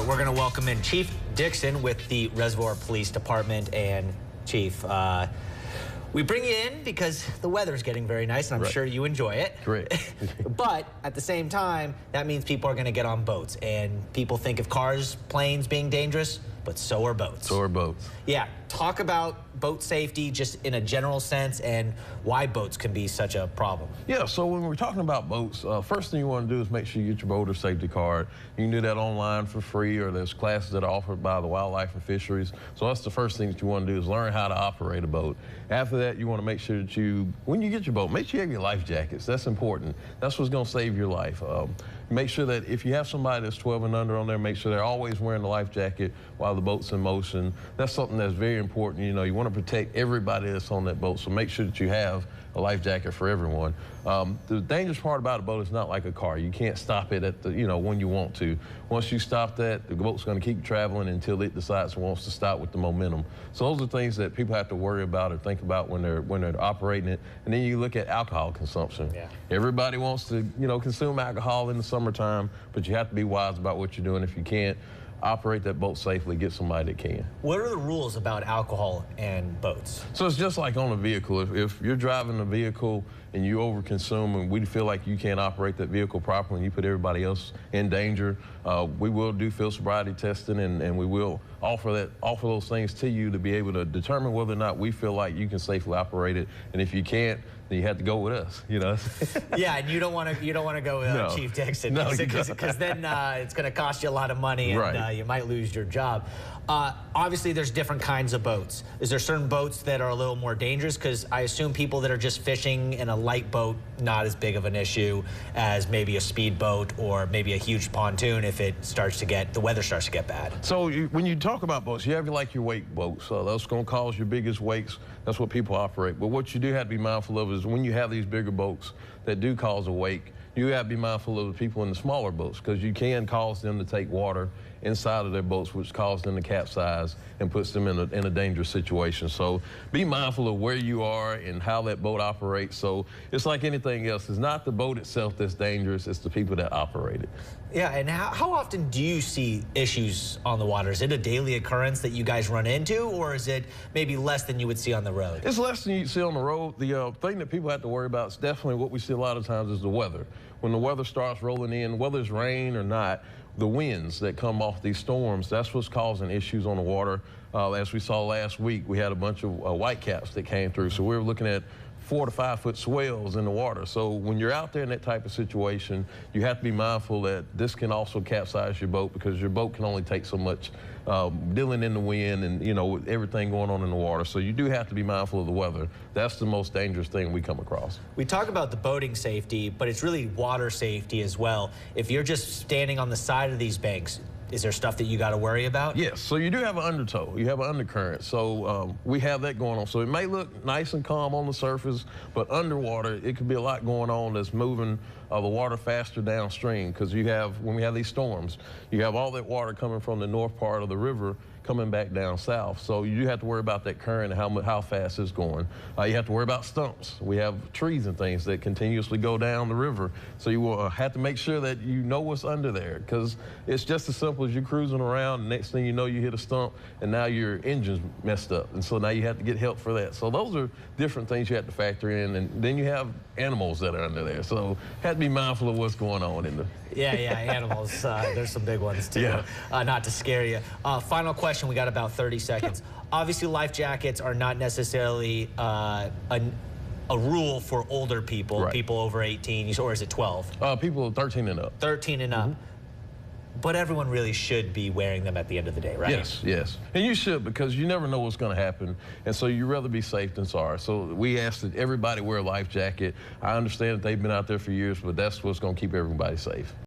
We're going to welcome in Chief Dixon with the Reservoir Police Department. And Chief, we bring you in because the weather's getting very nice, and I'm sure you enjoy it. Great. But at the same time, that means people are going to get on boats, and people think of cars, planes being dangerous, but so are boats. So are boats. Yeah, talk about boat safety just in a general sense and why boats can be such a problem. Yeah, so when we're talking about boats, first thing you want to do is make sure you get your boater safety card. You can do that online for free, or there's classes that are offered by the Wildlife and Fisheries. So that's the first thing that you want to do is learn how to operate a boat. After that, you want to make sure that when you get your boat, make sure you have your life jackets. That's important. That's what's going to save your life. Make sure that if you have somebody that's 12 and under on there, make sure they're always wearing the life jacket while the boat's in motion. That's something that's very important. You know, you want to protect everybody that's on that boat, so make sure that you have a life jacket for everyone. The dangerous part about a boat is not like a car. You can't stop it at the, when you want to. Once you stop that, the boat's going to keep traveling until it decides it wants to stop with the momentum. So those are things that people have to worry about or think about when they're operating it. And then you look at alcohol consumption. Yeah. Everybody wants to, consume alcohol in the summertime, but you have to be wise about what you're doing. If you can't operate that boat safely, get somebody that can. What are the rules about alcohol and boats? So it's just like on a vehicle. If you're driving a vehicle and you overconsume and we feel like you can't operate that vehicle properly and you put everybody else in danger, we will do field sobriety testing, and we will offer those things to you to be able to determine whether or not we feel like you can safely operate it. And if you can't, then you have to go with us, Yeah, and you don't want to go with Chief Dixon, because then it's going to cost you a lot of money, and you might lose your job. Obviously, there's different kinds of boats. Is there certain boats that are a little more dangerous? Because I assume people that are just fishing in a light boat, not as big of an issue as maybe a speedboat or maybe a huge pontoon if the weather starts to get bad. So when you talk about boats, you have your wake boats. So that's going to cause your biggest wakes. That's what people operate. But what you do have to be mindful of is when you have these bigger boats that do cause a wake, you have to be mindful of the people in the smaller boats, because you can cause them to take water inside of their boats, which causes them to capsize and puts them in a dangerous situation. So be mindful of where you are and how that boat operates. So it's like anything else. It's not the boat itself that's dangerous, it's the people that operate it. Yeah, and how often do you see issues on the water? Is it a daily occurrence that you guys run into, or is it maybe less than you would see on the road? It's less than you see on the road. The thing that people have to worry about is definitely what we see a lot of times is the weather. When the weather starts rolling in, whether it's rain or not, the winds that come off these storms, that's what's causing issues on the water. As we saw last week, we had a bunch of whitecaps that came through, so we were looking at 4 to 5 foot swells in the water. So when you're out there in that type of situation, you have to be mindful that this can also capsize your boat, because your boat can only take so much dealing in the wind and with everything going on in the water. So you do have to be mindful of the weather. That's the most dangerous thing we come across. We talk about the boating safety, but it's really water safety as well. If you're just standing on the side of these banks, is there stuff that you got to worry about? Yes, so you do have an undertow, you have an undercurrent, so we have that going on. So it may look nice and calm on the surface, but underwater it could be a lot going on that's moving the water faster downstream, because when we have these storms, you have all that water coming from the north part of the river coming back down south. So you do have to worry about that current and how fast it's going. You have to worry about stumps. We have trees and things that continuously go down the river. So you will have to make sure that you know what's under there, because it's just as simple as you're cruising around, and next thing you know, you hit a stump and now your engine's messed up. And so now you have to get help for that. So those are different things you have to factor in. And then you have animals that are under there. So you have to be mindful of what's going on in there. Yeah, animals. There's some big ones too. Yeah. Not to scare you. Final question. We got about 30 seconds. Obviously, life jackets are not necessarily a rule for older people, people over 18, or is it 12? People 13 and up. 13 and up. But everyone really should be wearing them at the end of the day, right? Yes. And you should, because you never know what's going to happen. And so you'd rather be safe than sorry. So we ask that everybody wear a life jacket. I understand that they've been out there for years, but that's what's going to keep everybody safe.